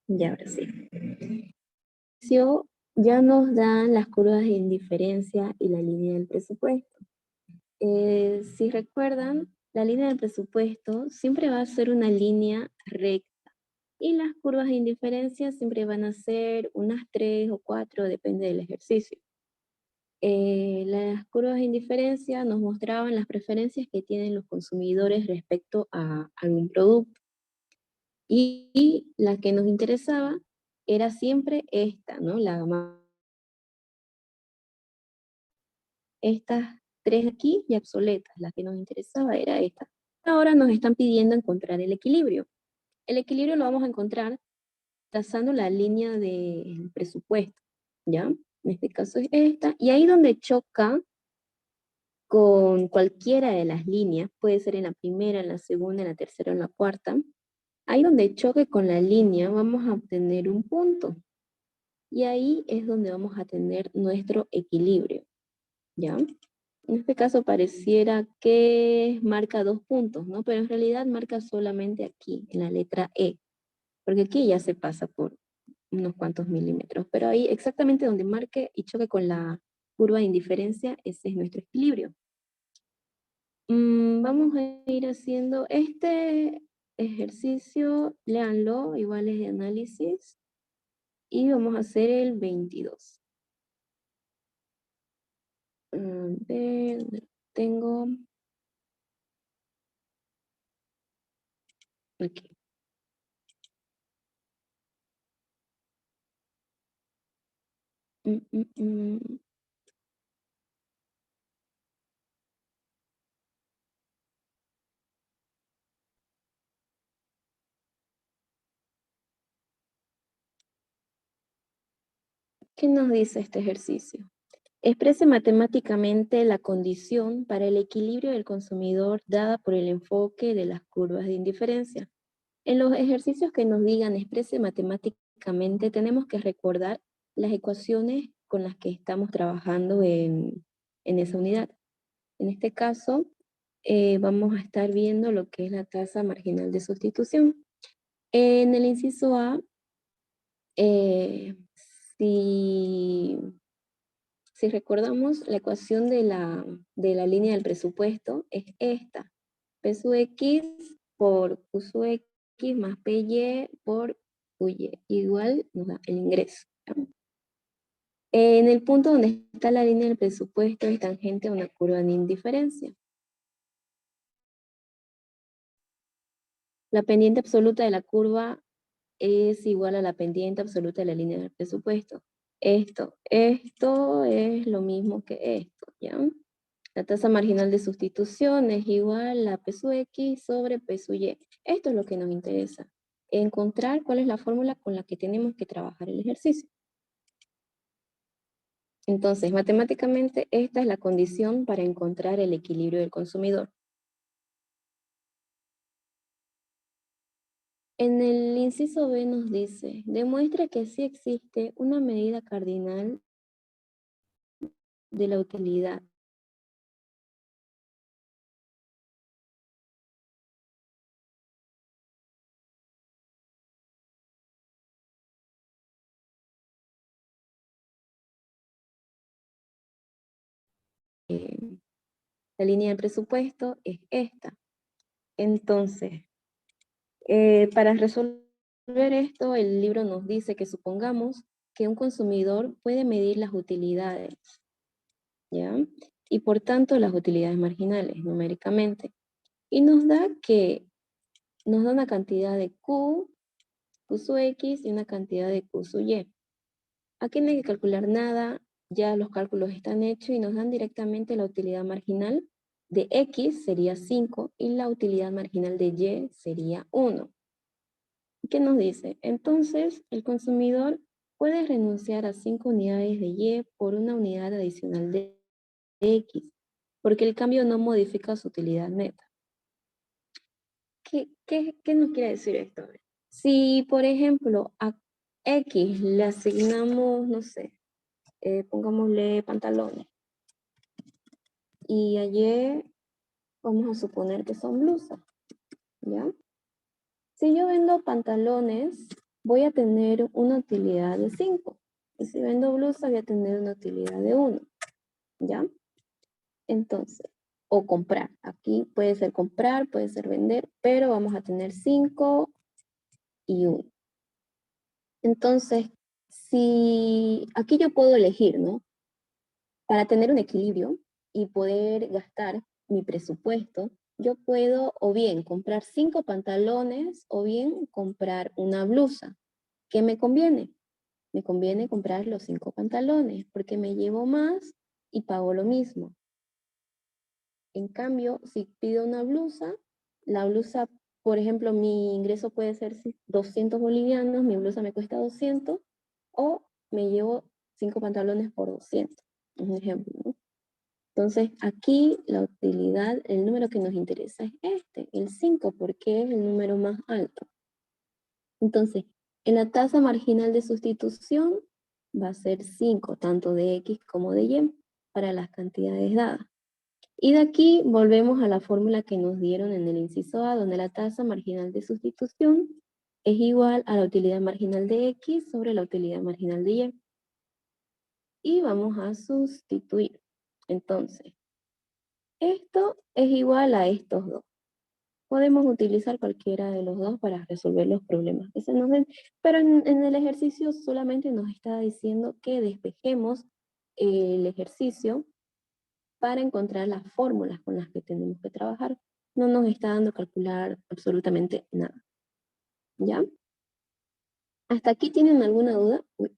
Y ahora sí. Ya nos dan las curvas de indiferencia y la línea del presupuesto. Si recuerdan, la línea del presupuesto siempre va a ser una línea recta y las curvas de indiferencia siempre van a ser unas 3 o 4, depende del ejercicio. Las curvas de indiferencia nos mostraban las preferencias que tienen los consumidores respecto a algún producto. Y la que nos interesaba era siempre esta, ¿no? Estas tres aquí y obsoletas, la que nos interesaba era esta. Ahora nos están pidiendo encontrar el equilibrio. El equilibrio lo vamos a encontrar trazando la línea del presupuesto, ¿ya? En este caso es esta, y ahí donde choca con cualquiera de las líneas, puede ser en la primera, en la segunda, en la tercera o en la cuarta, ahí donde choque con la línea vamos a obtener un punto. Y ahí es donde vamos a tener nuestro equilibrio, ¿ya? En este caso pareciera que marca 2 puntos, ¿no? Pero en realidad marca solamente aquí, en la letra E, porque aquí ya se pasa por unos cuantos milímetros, pero ahí exactamente donde marque y choque con la curva de indiferencia, ese es nuestro equilibrio. Vamos a ir haciendo este ejercicio, léanlo, igual es de análisis, y vamos a hacer el 22. A ver, tengo aquí. Mm, mm, mm. ¿Qué nos dice este ejercicio? Exprese matemáticamente la condición para el equilibrio del consumidor dada por el enfoque de las curvas de indiferencia. En los ejercicios que nos digan exprese matemáticamente, tenemos que recordar las ecuaciones con las que estamos trabajando en esa unidad. En este caso, vamos a estar viendo lo que es la tasa marginal de sustitución. En el inciso A, eh, si, si recordamos, la ecuación de la línea del presupuesto es esta. P sub X por Q sub X más PY por QY, igual nos da el ingreso. ¿Ya? En el punto donde está la línea del presupuesto es tangente a una curva de indiferencia. La pendiente absoluta de la curva es igual a la pendiente absoluta de la línea del presupuesto. Esto es lo mismo que esto, ¿ya? La tasa marginal de sustitución es igual a P sub X sobre P sub Y. Esto es lo que nos interesa. Encontrar cuál es la fórmula con la que tenemos que trabajar el ejercicio. Entonces, matemáticamente, esta es la condición para encontrar el equilibrio del consumidor. En el inciso B nos dice, demuestra que sí existe una medida cardinal de la utilidad. La línea del presupuesto es esta. Entonces, para resolver esto, el libro nos dice que supongamos que un consumidor puede medir las utilidades, ¿ya? Y por tanto las utilidades marginales numéricamente. Y nos da una cantidad de Q sub X y una cantidad de Q sub Y. Aquí no hay que calcular nada, ya los cálculos están hechos y nos dan directamente la utilidad marginal de X sería 5 y la utilidad marginal de Y sería 1. ¿Qué nos dice? Entonces, el consumidor puede renunciar a 5 unidades de Y por una unidad adicional de X, porque el cambio no modifica su utilidad neta. ¿Qué nos quiere decir esto? Si, por ejemplo, a X le asignamos, no sé, pongámosle pantalones, y a Y vamos a suponer que son blusas, ¿ya? Si yo vendo pantalones, voy a tener una utilidad de 5. Y si vendo blusa, voy a tener una utilidad de 1. ¿Ya? Entonces, o comprar. Aquí puede ser comprar, puede ser vender, pero vamos a tener 5 y 1. Entonces, si aquí yo puedo elegir, ¿no? Para tener un equilibrio y poder gastar mi presupuesto, yo puedo o bien comprar 5 pantalones o bien comprar una blusa. ¿Qué me conviene? Me conviene comprar los 5 pantalones porque me llevo más y pago lo mismo. En cambio, si pido una blusa, la blusa, por ejemplo, mi ingreso puede ser 200 bolivianos, mi blusa me cuesta 200, o me llevo 5 pantalones por 200, un ejemplo, ¿no? Entonces, aquí la utilidad, el número que nos interesa es este, el 5, porque es el número más alto. Entonces, en la tasa marginal de sustitución va a ser 5, tanto de X como de Y, para las cantidades dadas. Y de aquí volvemos a la fórmula que nos dieron en el inciso A, donde la tasa marginal de sustitución es igual a la utilidad marginal de X sobre la utilidad marginal de Y. Y vamos a sustituir. Entonces, esto es igual a estos dos. Podemos utilizar cualquiera de los dos para resolver los problemas que se nos den, pero en el ejercicio solamente nos está diciendo que despejemos el ejercicio para encontrar las fórmulas con las que tenemos que trabajar. No nos está dando a calcular absolutamente nada. ¿Ya? ¿Hasta aquí tienen alguna duda? Uy,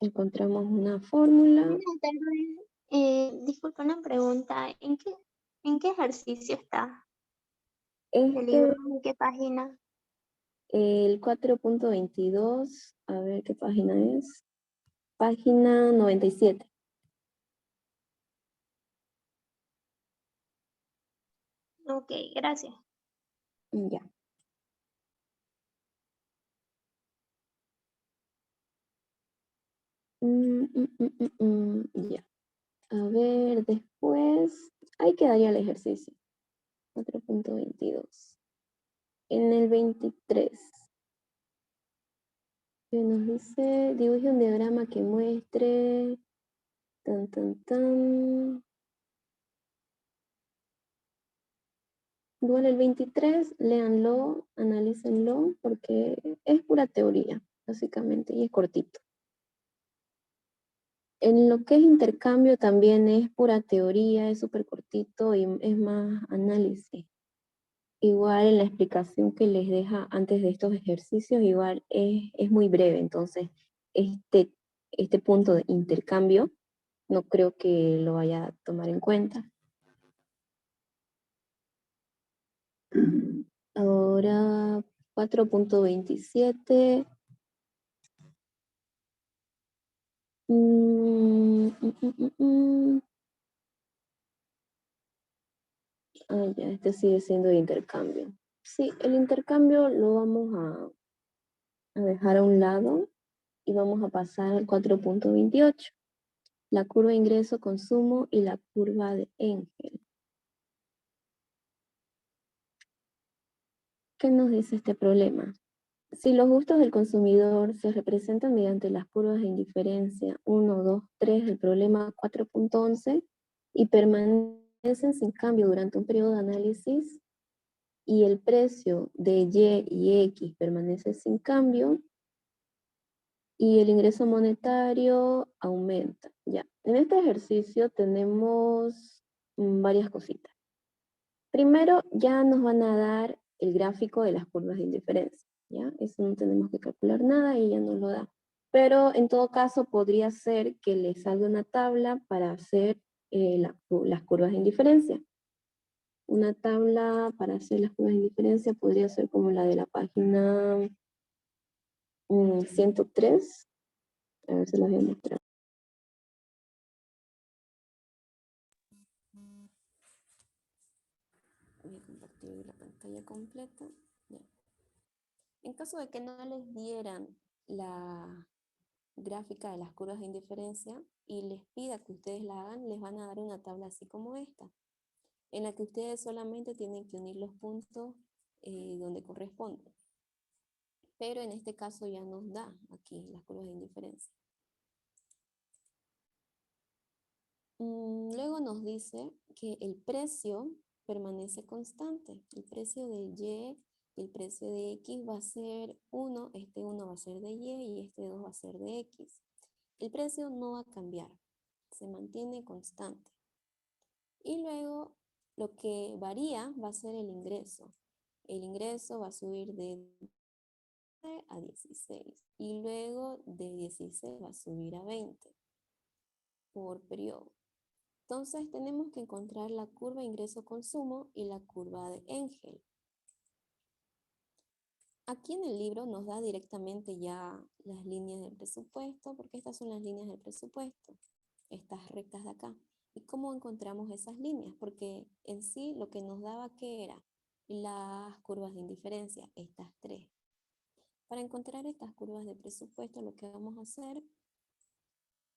encontramos una fórmula. Buenas tardes. Disculpa una pregunta. ¿En qué ejercicio está el Este, libro? ¿En qué página? el 4.22, a ver qué página es. Página 97. Ok, gracias. Ya. Ya. A ver, después, ahí quedaría el ejercicio. 4.22. En el 23, que nos dice, dibuje un diagrama que muestre, tan, tan, tan. Igual el 23, léanlo, analícenlo, porque es pura teoría, básicamente, y es cortito. En lo que es intercambio también es pura teoría, es súper cortito y es más análisis. Igual en la explicación que les deja antes de estos ejercicios, igual es muy breve, entonces este punto de intercambio no creo que lo vaya a tomar en cuenta. Ahora 4.27. Ah, ya, este sigue siendo de intercambio. Sí, el intercambio lo vamos a dejar a un lado y vamos a pasar al 4.28. La curva de ingreso-consumo y la curva de Engel. ¿Qué nos dice este problema? Si los gustos del consumidor se representan mediante las curvas de indiferencia 1, 2, 3 del problema 4.11 y permanecen sin cambio durante un periodo de análisis y el precio de Y y X permanece sin cambio y el ingreso monetario aumenta. Ya, en este ejercicio tenemos varias cositas. Primero, ya nos van a dar el gráfico de las curvas de indiferencia, ¿ya? Eso no tenemos que calcular nada y ya nos lo da. Pero en todo caso podría ser que les salga una tabla para hacer las curvas de indiferencia. Una tabla para hacer las curvas de indiferencia podría ser como la de la página 103. A ver, se las voy a mostrar. Voy a compartir la pantalla completa. Ya. En caso de que no les dieran la gráfica de las curvas de indiferencia y les pida que ustedes la hagan, les van a dar una tabla así como esta. en la que ustedes solamente tienen que unir los puntos donde corresponden. Pero en este caso ya nos da aquí las curvas de indiferencia. Luego nos dice que el precio permanece constante. El precio de Y y el precio de X va a ser 1, este 1 va a ser de Y y este 2 va a ser de X. El precio no va a cambiar, se mantiene constante. Y luego lo que varía va a ser el ingreso. El ingreso va a subir de 12 a 16 y luego de 16 va a subir a 20 por periodo. Entonces tenemos que encontrar la curva ingreso-consumo y la curva de Engel. Aquí en el libro nos da directamente ya las líneas del presupuesto, porque estas son las líneas del presupuesto, estas rectas de acá. ¿Y cómo encontramos esas líneas? Porque en sí lo que nos daba que era las curvas de indiferencia, estas tres. Para encontrar estas curvas de presupuesto lo que vamos a hacer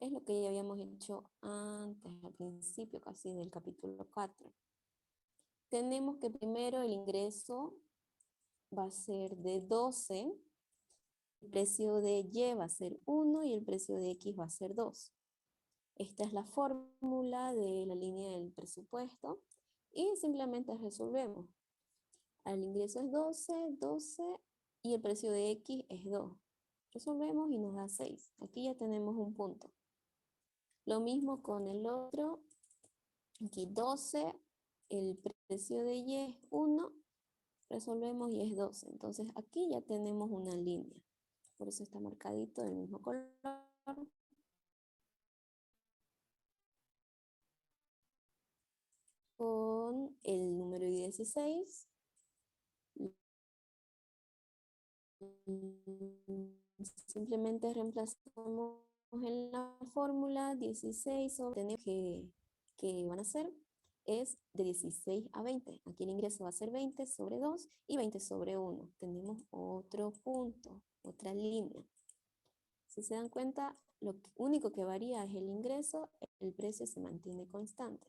es lo que ya habíamos hecho antes, al principio casi del capítulo 4. Tenemos que primero el ingreso va a ser de 12, el precio de Y va a ser 1 y el precio de X va a ser 2. Esta es la fórmula de la línea del presupuesto y simplemente resolvemos. El ingreso es 12, 12 y el precio de X es 2. Resolvemos y nos da 6. Aquí ya tenemos un punto. Lo mismo con el otro. Aquí 12, el precio de Y es 1, resolvemos y es 12. Entonces aquí ya tenemos una línea. Por eso está marcadito del mismo color. Con el número 16. Simplemente reemplazamos en la fórmula 16 sobre que van a ser es de 16 a 20. Aquí el ingreso va a ser 20 sobre 2 y 20 sobre 1. Tenemos otro punto, otra línea. Si se dan cuenta, lo único que varía es el ingreso, el precio se mantiene constante.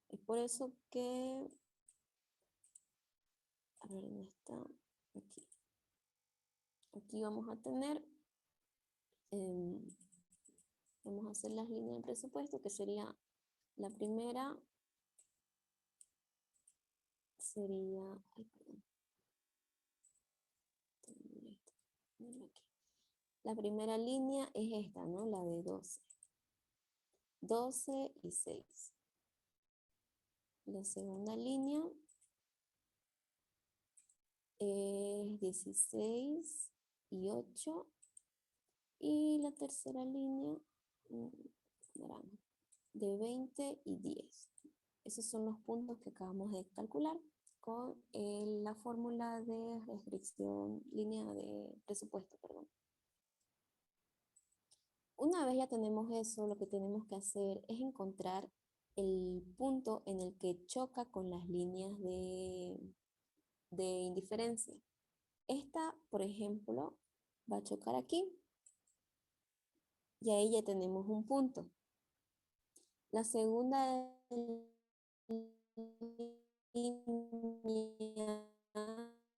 Es por eso que, a ver, ¿dónde está? Aquí. Aquí vamos a tener, vamos a hacer las líneas de presupuesto, que sería la primera, sería, ay, perdón, la primera línea es esta, ¿no? La de 12. 12 y 6. La segunda línea es 16 y 8. Y la tercera línea, de 20 y 10. Esos son los puntos que acabamos de calcular con la fórmula de restricción, línea de presupuesto, perdón. Una vez ya tenemos eso, lo que tenemos que hacer es encontrar el punto en el que choca con las líneas de indiferencia. Esta, por ejemplo, va a chocar aquí. Y ahí ya tenemos un punto. La segunda línea